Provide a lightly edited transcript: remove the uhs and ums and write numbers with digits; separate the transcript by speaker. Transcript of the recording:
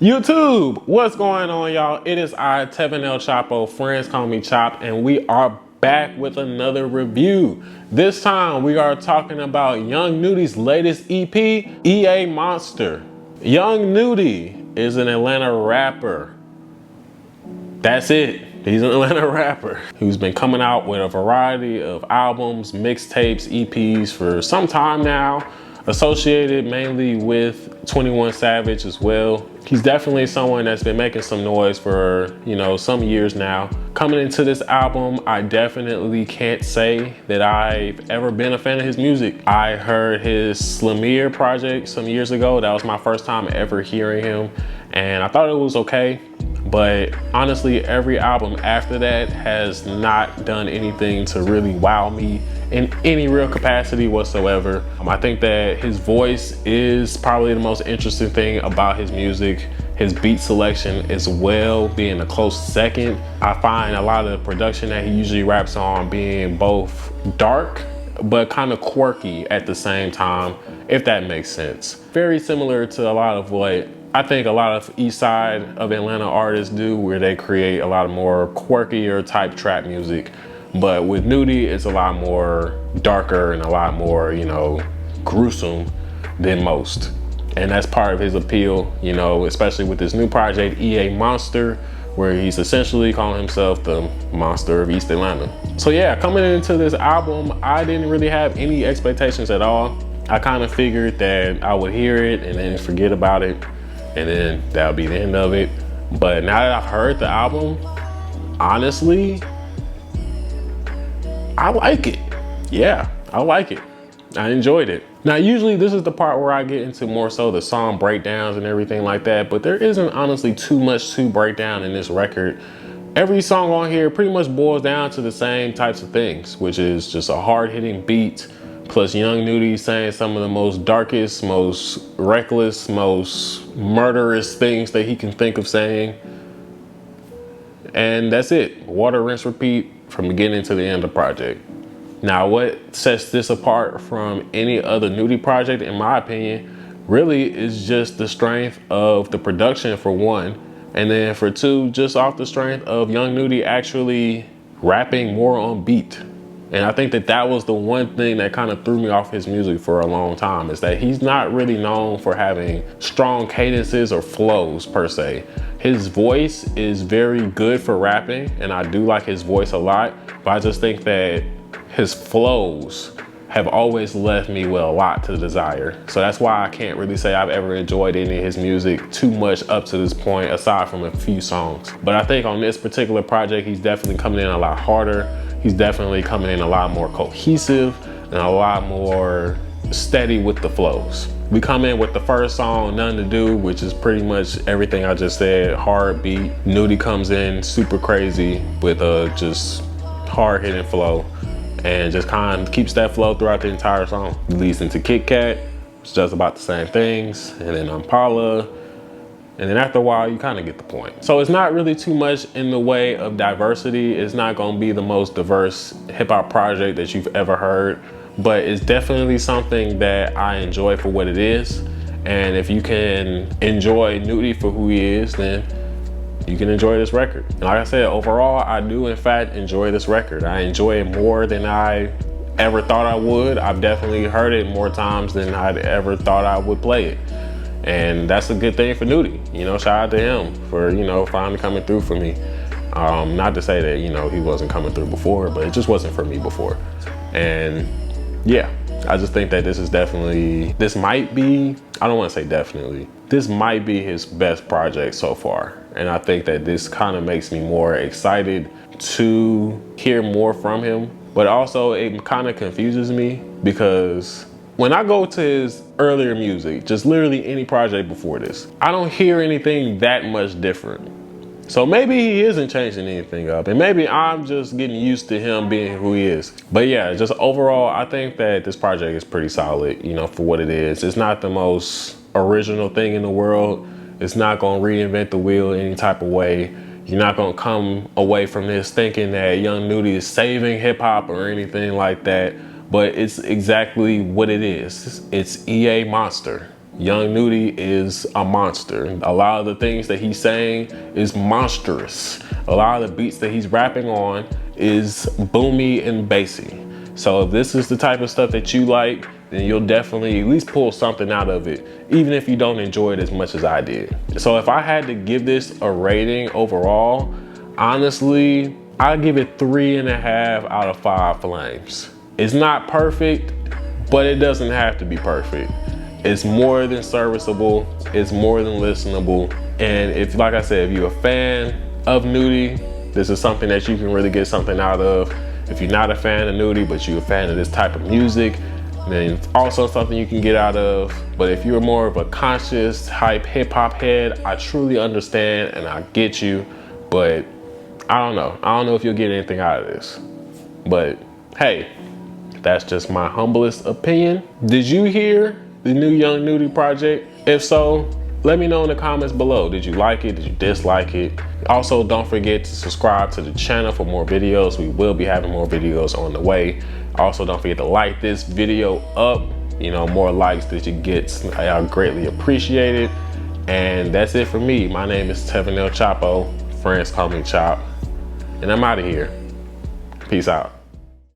Speaker 1: YouTube, what's going on, y'all? It is I, TevinElChopo, friends call me Chop, and we are back with another review. This time we are talking about Young Nudy's latest EP, EA Monster. Young Nudy is an Atlanta rapper. That's it. He's an Atlanta rapper who's been coming out with a variety of albums, mixtapes, EPs for some time now, associated mainly with 21 Savage as well. He's definitely someone that's been making some noise for, some years now. Coming into this album, I definitely can't say that I've ever been a fan of his music. I heard his Slamir project some years ago. That was my first time ever hearing him, and I thought it was okay. But honestly, every album after that has not done anything to really wow me in any real capacity whatsoever. I think that his voice is probably the most interesting thing about his music. His beat selection as well being a close second. I find a lot of the production that he usually raps on being both dark but kind of quirky at the same time, if that makes sense. Very similar to a lot of what I think a lot of East Side of Atlanta artists do, where they create a lot more quirkier type trap music. But with Nudy, it's a lot more darker and a lot more, gruesome than most. And that's part of his appeal, especially with this new project, EA Monster, where he's essentially calling himself the monster of East Atlanta. So yeah, coming into this album, I didn't really have any expectations at all. I kind of figured that I would hear it and then forget about it, and then that'll be the end of it. But now that I've heard the album, honestly, I like it. Yeah, I like it. I enjoyed it. Now, usually this is the part where I get into more so the song breakdowns and everything like that, but there isn't honestly too much to break down in this record. Every song on here pretty much boils down to the same types of things, which is just a hard-hitting beat, plus Young Nudy saying some of the most darkest, most reckless, most murderous things that he can think of saying. And that's it. Water, rinse, repeat from beginning to the end of the project. Now, what sets this apart from any other Nudy project, in my opinion, really is just the strength of the production, for one. And then for two, just off the strength of Young Nudy actually rapping more on beat. And I think that that was the one thing that kind of threw me off his music for a long time, is that he's not really known for having strong cadences or flows per se. His voice is very good for rapping, and I do like his voice a lot, but I just think that his flows have always left me with a lot to desire. So that's why I can't really say I've ever enjoyed any of his music too much up to this point, aside from a few songs. But I think on this particular project, he's definitely coming in a lot harder. He's definitely coming in a lot more cohesive and a lot more steady with the flows. We come in with the first song, Nothing to Do, which is pretty much everything I just said, hard beat. Nudy comes in super crazy with a just hard hitting flow, and just kind of keeps that flow throughout the entire song. It leads into Kit Kat, which does about the same things, and then Impala, and then after a while, you kind of get the point. So it's not really too much in the way of diversity. It's not gonna be the most diverse hip hop project that you've ever heard, but it's definitely something that I enjoy for what it is. And if you can enjoy Nudy for who he is, then you can enjoy this record. And like I said, overall, I do in fact enjoy this record. I enjoy it more than I ever thought I would. I've definitely heard it more times than I'd ever thought I would play it. And that's a good thing for Nudy. Shout out to him for, finally coming through for me. Not to say that, he wasn't coming through before, but it just wasn't for me before. And yeah, I just think that this might be, I don't want to say definitely, this might be his best project so far. And I think that this kind of makes me more excited to hear more from him. But also it kind of confuses me, because when I go to his earlier music, just literally any project before this, I don't hear anything that much different. So maybe he isn't changing anything up, and maybe I'm just getting used to him being who he is. But yeah, just overall, I think that this project is pretty solid, for what it is. It's not the most original thing in the world. It's not gonna reinvent the wheel any type of way. You're not gonna come away from this thinking that Young Nudy is saving hip hop or anything like that, but it's exactly what it is. It's EA Monster. Young Nudy is a monster. A lot of the things that he's saying is monstrous. A lot of the beats that he's rapping on is boomy and bassy. So if this is the type of stuff that you like, then you'll definitely at least pull something out of it, even if you don't enjoy it as much as I did. So if I had to give this a rating overall, honestly, I'd give it 3.5 out of 5 flames. It's not perfect, but it doesn't have to be perfect. It's more than serviceable, it's more than listenable. And if, like I said, if you're a fan of Nudy, this is something that you can really get something out of. If you're not a fan of Nudy, but you're a fan of this type of music, then it's also something you can get out of. But if you're more of a conscious hype hip hop head, I truly understand and I get you, but I don't know. I don't know if you'll get anything out of this. But hey, that's just my humblest opinion. Did you hear the new Young Nudy project? If so, let me know in the comments below. Did you like it? Did you dislike it? Also, don't forget to subscribe to the channel for more videos. We will be having more videos on the way. Also, don't forget to like this video up. You know, more likes that you get, I greatly appreciate it. And that's it for me. My name is TevinElChopo. Friends call me Chop. And I'm out of here. Peace out.